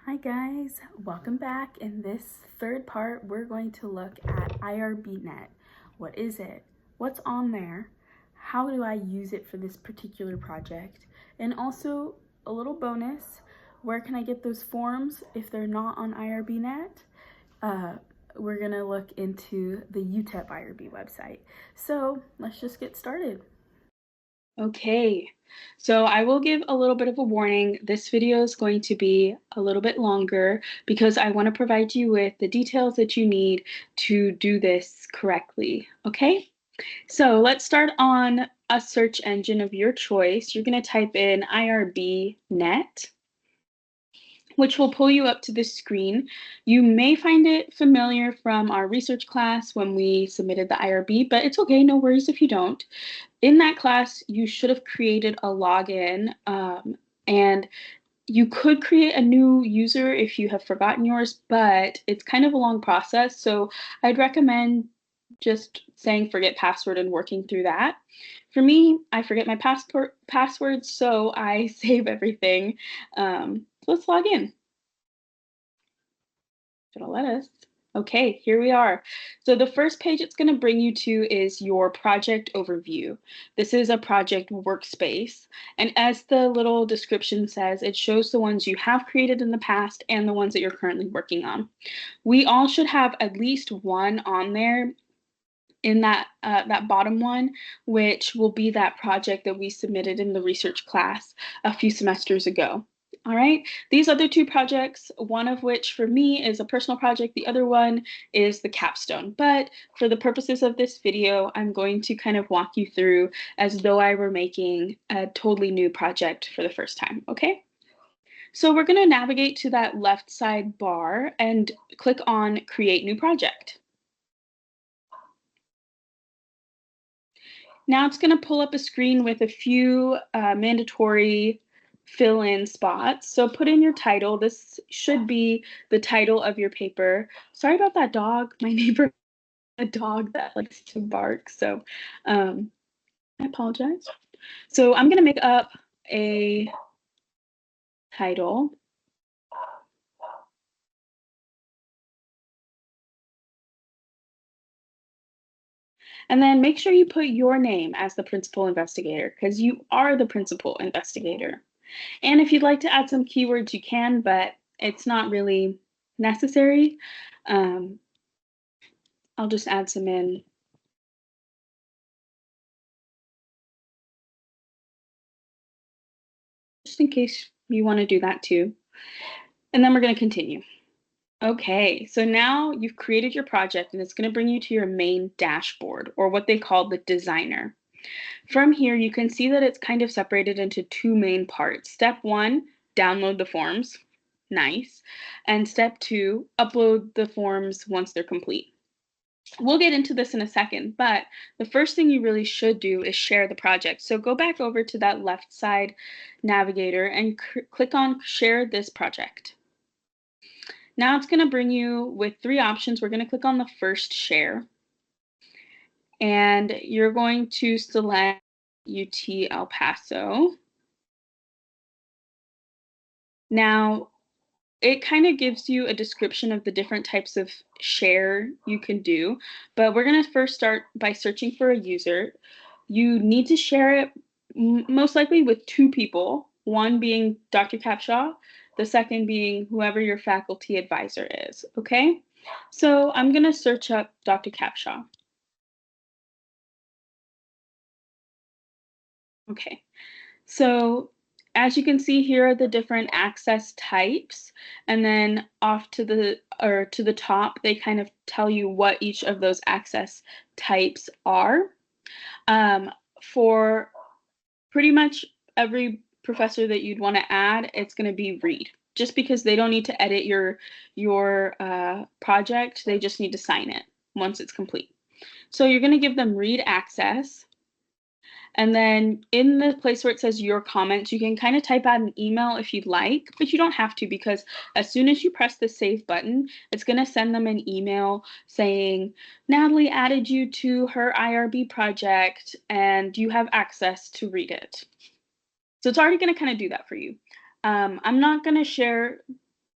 Hi guys, welcome back. In this third part, we're going to look at IRBnet. What is it? What's on there? How do I use it for this particular project? And also a little bonus, where can I get those forms if they're not on IRBnet? We're gonna look into the UTEP IRB website. So let's just get started. Okay, so I will give a little bit of a warning. This video is going to be a little bit longer because I want to provide you with the details that you need to do this correctly, okay? So let's start on a search engine of your choice. You're going to type in IRBnet, which will pull you up to this screen. You may find it familiar from our research class when we submitted the IRB, but it's okay, no worries if you don't. In that class, you should have created a login, and you could create a new user if you have forgotten yours, but it's kind of a long process. So I'd recommend just saying forget password and working through that. For me, I forget my password, so I save everything. Let's log in. It'll let us. Okay, here we are. So the first page it's going to bring you to is your project overview. This is a project workspace. And as the little description says, it shows the ones you have created in the past and the ones that you're currently working on. We all should have at least one on there in that bottom one, which will be that project that we submitted in the research class a few semesters ago. All right, these other two projects, one of which for me is a personal project, the other one is the capstone. But for the purposes of this video, I'm going to kind of walk you through as though I were making a totally new project for the first time, okay? So we're going to navigate to that left side bar and click on Create New Project. Now it's going to pull up a screen with a few mandatory fill-in spots. So put in your title. This should be the title of your paper. Sorry about that dog. My neighbor has a dog that likes to bark, so I apologize. So I'm going to make up a title. And then make sure you put your name as the principal investigator because you are the principal investigator. And if you'd like to add some keywords, you can, but it's not really necessary. Um, I'll just add some in. Just in case you want to do that too. And then we're going to continue. Okay, so now you've created your project and it's going to bring you to your main dashboard, or what they call the designer. From here, you can see that it's kind of separated into two main parts. Step one, download the forms. Nice. And step two, upload the forms once they're complete. We'll get into this in a second, but the first thing you really should do is share the project. So go back over to that left side navigator and click on Share This Project. Now it's going to bring you with three options. We're going to click on the first share, and you're going to select UT El Paso. Now, it kind of gives you a description of the different types of share you can do, but we're going to first start by searching for a user. You need to share it most likely with two people, one being Dr. Capshaw, the second being whoever your faculty advisor is, okay? So I'm going to search up Dr. Capshaw. Okay, so as you can see, here are the different access types, and then off to the top, they kind of tell you what each of those access types are. For pretty much every professor that you'd want to add, it's going to be read, just because they don't need to edit your project. They just need to sign it once it's complete. So you're going to give them read access. And then in the place where it says your comments, you can kind of type out an email if you'd like, but you don't have to, because as soon as you press the save button, it's going to send them an email saying, Natalie added you to her IRB project and you have access to read it. So it's already going to kind of do that for you. I'm not going to share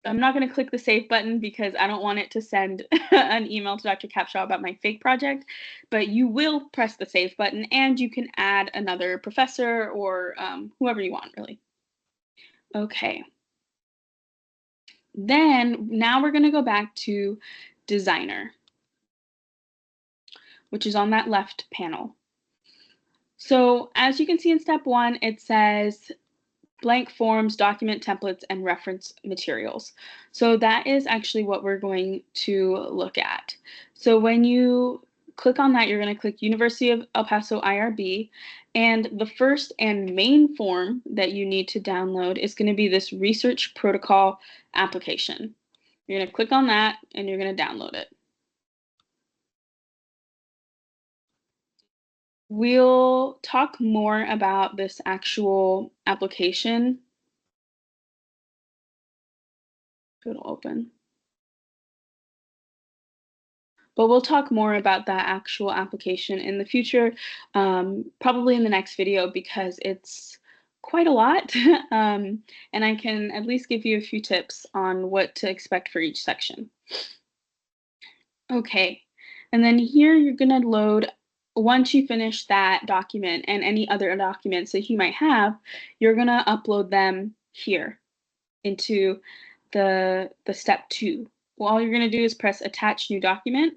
I'm not going to click the save button because I don't want it to send an email to Dr. Capshaw about my fake project, but you will press the save button and you can add another professor or whoever you want, really. Okay. Then now we're going to go back to Designer, which is on that left panel. So as you can see in step 1, it says blank forms, document templates, and reference materials. So that is actually what we're going to look at. So when you click on that, you're going to click University of El Paso IRB, and the first and main form that you need to download is going to be this research protocol application. You're going to click on that and you're going to download it. We'll talk more about this actual application. It'll open. But we'll talk more about that actual application in the future, probably in the next video because it's quite a lot. And I can at least give you a few tips on what to expect for each section. Okay, and then here you're going to load, once you finish that document and any other documents that you might have, you're going to upload them here into the step 2. Well, all you're going to do is press attach new document.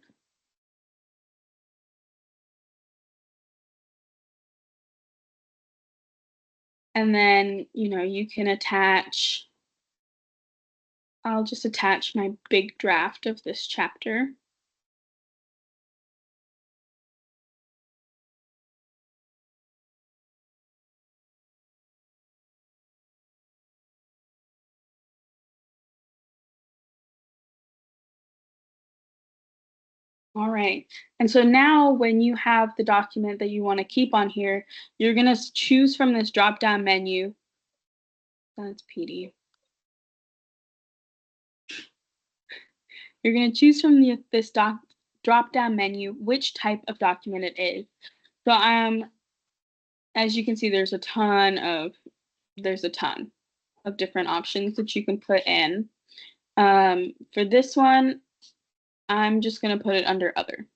And then, you can attach, I'll just attach my big draft of this chapter. All right. And so now when you have the document that you want to keep on here, you're going to choose from this drop-down menu. That's PD. You're going to choose from this drop-down menu which type of document it is. So as you can see, there's a ton of different options that you can put in. For this one, I'm just going to put it under other.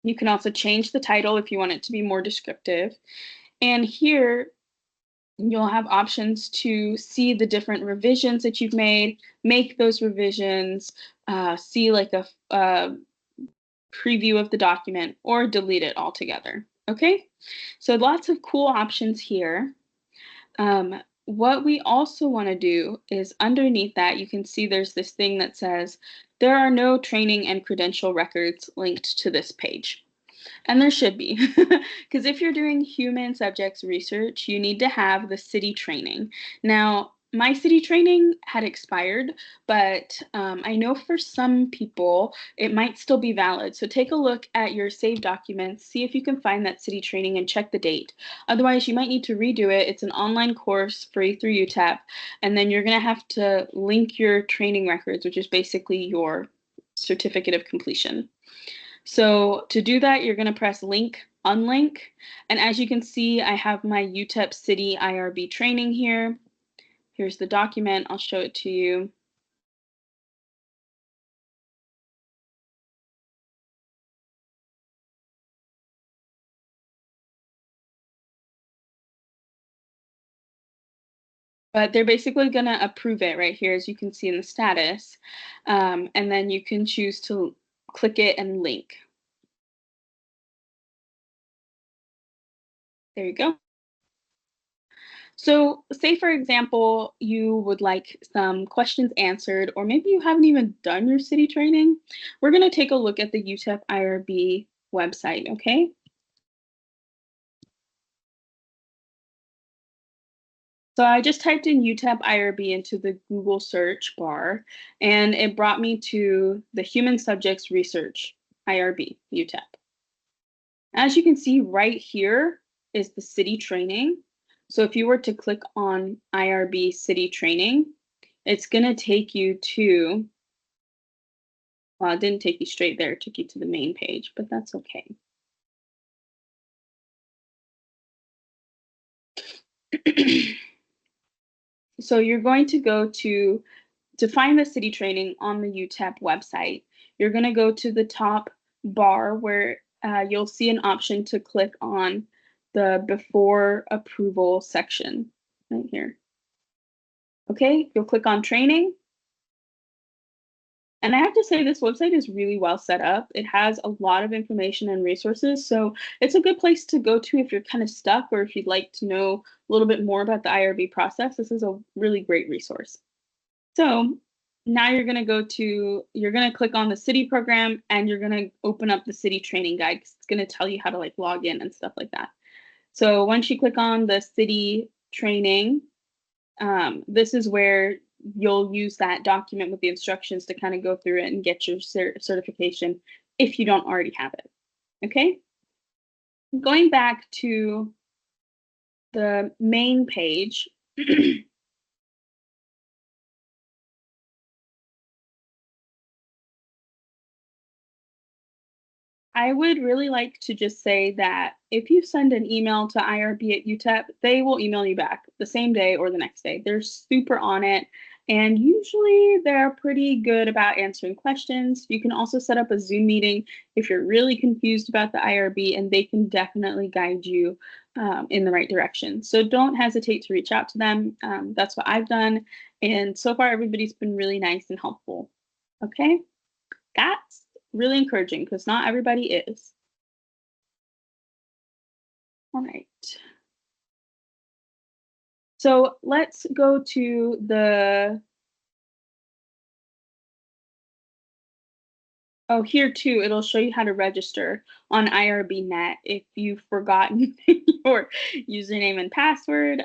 You can also change the title if you want it to be more descriptive. And here you'll have options to see the different revisions that you've made, make those revisions, see like a preview of the document, or delete it altogether. Okay, so lots of cool options here. What we also want to do is underneath that, you can see there's this thing that says, there are no training and credential records linked to this page. And there should be, because if you're doing human subjects research, you need to have the city training. Now, my city training had expired, but I know for some people it might still be valid. So take a look at your saved documents, see if you can find that city training and check the date. Otherwise, you might need to redo it. It's an online course free through UTEP, and then you're going to have to link your training records, which is basically your certificate of completion. So to do that, you're going to press link, unlink. And as you can see, I have my UTEP City IRB training here. Here's the document. I'll show it to you. But they're basically going to approve it right here, as you can see in the status. And then you can choose to click it and link. There you go. So say, for example, you would like some questions answered, or maybe you haven't even done your city training. We're going to take a look at the UTEP IRB website, okay? So I just typed in UTEP IRB into the Google search bar, and it brought me to the Human Subjects Research IRB UTEP. As you can see right here is the city training. So if you were to click on IRB city training, it's going to take you to, well, it didn't take you straight there, it took you to the main page, but that's okay. So you're going to go to find the city training on the UTEP website. You're going to go to the top bar where you'll see an option to click on the before approval section right here. Okay, you'll click on training. And I have to say, this website is really well set up. It has a lot of information and resources. So it's a good place to go to if you're kind of stuck or if you'd like to know a little bit more about the IRB process. This is a really great resource. So now you're going to click on the city program and you're going to open up the city training guide because it's going to tell you how to like log in and stuff like that. So once you click on the city training, this is where you'll use that document with the instructions to kind of go through it and get your certification if you don't already have it. Okay? Going back to the main page, I would really like to just say that if you send an email to IRB@UTEP, they will email you back the same day or the next day. They're super on it, and usually they're pretty good about answering questions. You can also set up a Zoom meeting if you're really confused about the IRB, and they can definitely guide you in the right direction. So don't hesitate to reach out to them. That's what I've done, and so far everybody's been really nice and helpful. Okay? That's really encouraging because not everybody is. All right. So let's go to here too, it'll show you how to register on IRBnet. If you've forgotten your username and password,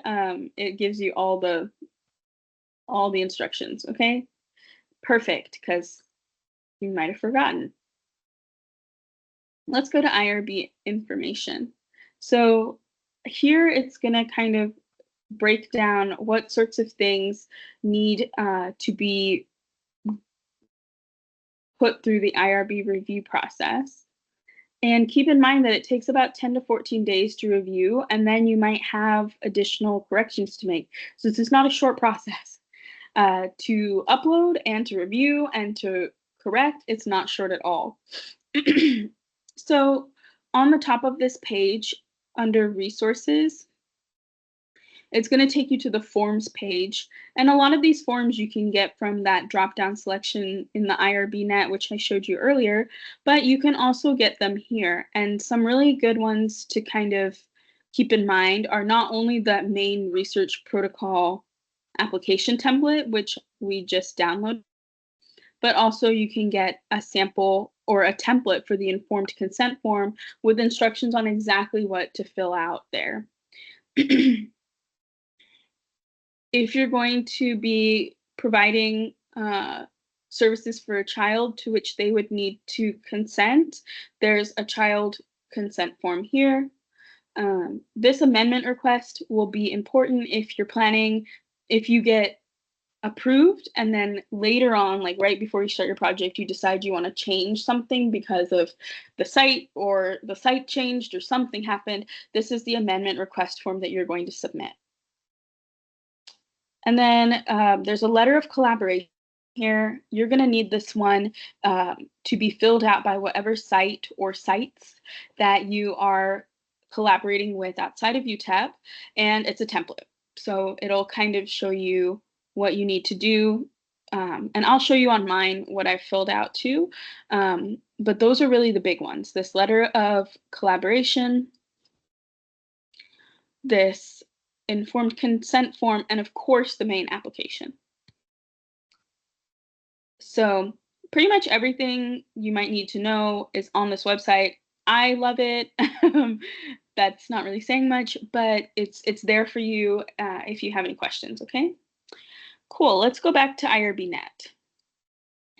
it gives you all the instructions, okay? Perfect, because you might have forgotten. Let's go to IRB information. So here it's gonna kind of break down what sorts of things need to be put through the IRB review process. And keep in mind that it takes about 10 to 14 days to review, and then you might have additional corrections to make. So this is not a short process. To upload and to review and to correct, it's not short at all. So on the top of this page, under resources, it's going to take you to the forms page. And a lot of these forms you can get from that drop-down selection in the IRBnet, which I showed you earlier, but you can also get them here. And some really good ones to kind of keep in mind are not only the main research protocol application template, which we just downloaded, but also you can get a sample or a template for the informed consent form with instructions on exactly what to fill out there. If you're going to be providing services for a child to which they would need to consent, there's a child consent form here. This amendment request will be important if you're planning, if you get approved and then later on, like right before you start your project, you decide you want to change something because of the site or the site changed or something happened. This is the amendment request form that you're going to submit. And then there's a letter of collaboration here. You're going to need this one to be filled out by whatever site or sites that you are collaborating with outside of UTEP, and it's a template. So it'll kind of show you what you need to do. And I'll show you on mine what I filled out too. But those are really the big ones. This letter of collaboration, this informed consent form, and of course the main application. So pretty much everything you might need to know is on this website. I love it. That's not really saying much, but it's there for you if you have any questions, okay? Cool, let's go back to IRBnet.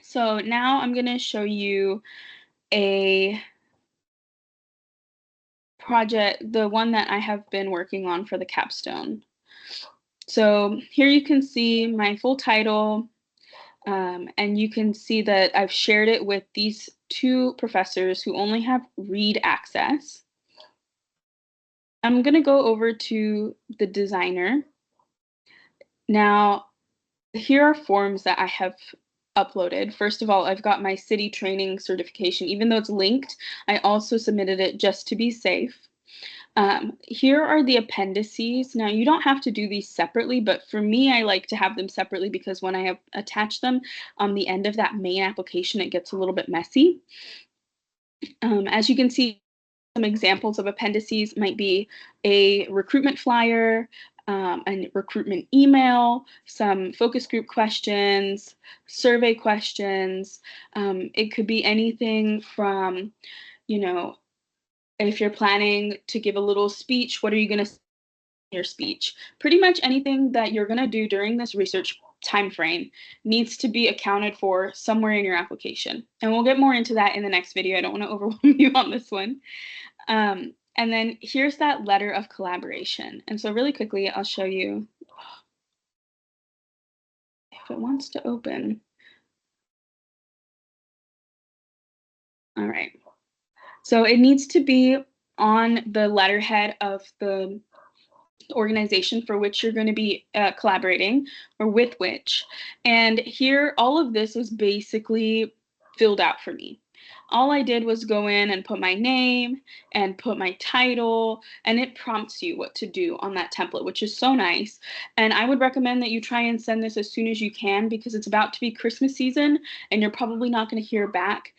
So now I'm gonna show you a project, the one that I have been working on for the capstone. So here you can see my full title, and you can see that I've shared it with these two professors who only have read access. I'm going to go over to the designer. Now, here are forms that I have uploaded. First of all, I've got my city training certification. Even though it's linked, I also submitted it just to be safe. Here are the appendices. Now, you don't have to do these separately, but for me, I like to have them separately because when I have attached them on the end of that main application, it gets a little bit messy. As you can see, some examples of appendices might be a recruitment flyer, a recruitment email, some focus group questions, survey questions. It could be anything from, you know, if you're planning to give a little speech, what are you going to say in your speech? Pretty much anything that you're going to do during this research time frame needs to be accounted for somewhere in your application. And we'll get more into that in the next video. I don't want to overwhelm you on this one. And then here's that letter of collaboration. And so really quickly, I'll show you if it wants to open. All right. So it needs to be on the letterhead of the organization for which you're going to be collaborating or with which. And here, all of this was basically filled out for me. All I did was go in and put my name and put my title, and it prompts you what to do on that template, which is so nice. And I would recommend that you try and send this as soon as you can because it's about to be Christmas season and you're probably not going to hear back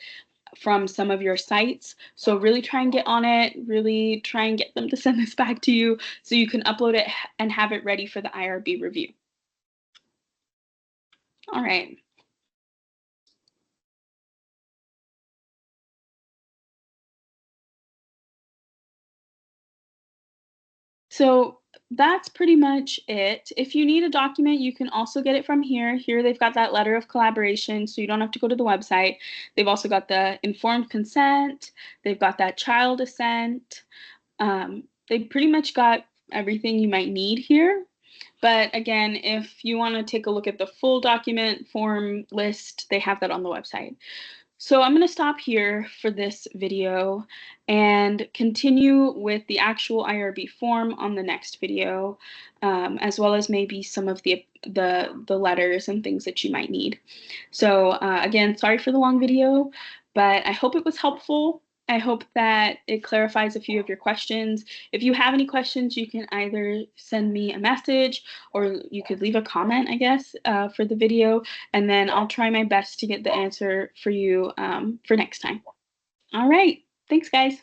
from some of your sites. So really try and get on it, really try and get them to send this back to you so you can upload it and have it ready for the IRB review. All right. So that's pretty much it. If you need a document, you can also get it from here. Here they've got that letter of collaboration, so you don't have to go to the website. They've also got the informed consent. They've got that child assent. They pretty much got everything you might need here. But again, if you want to take a look at the full document form list, they have that on the website. So I'm going to stop here for this video and continue with the actual IRB form on the next video, as well as maybe some of the letters and things that you might need. So again, sorry for the long video, but I hope it was helpful. I hope that it clarifies a few of your questions. If you have any questions, you can either send me a message or you could leave a comment, I guess, for the video, and then I'll try my best to get the answer for you for next time. All right. Thanks, guys.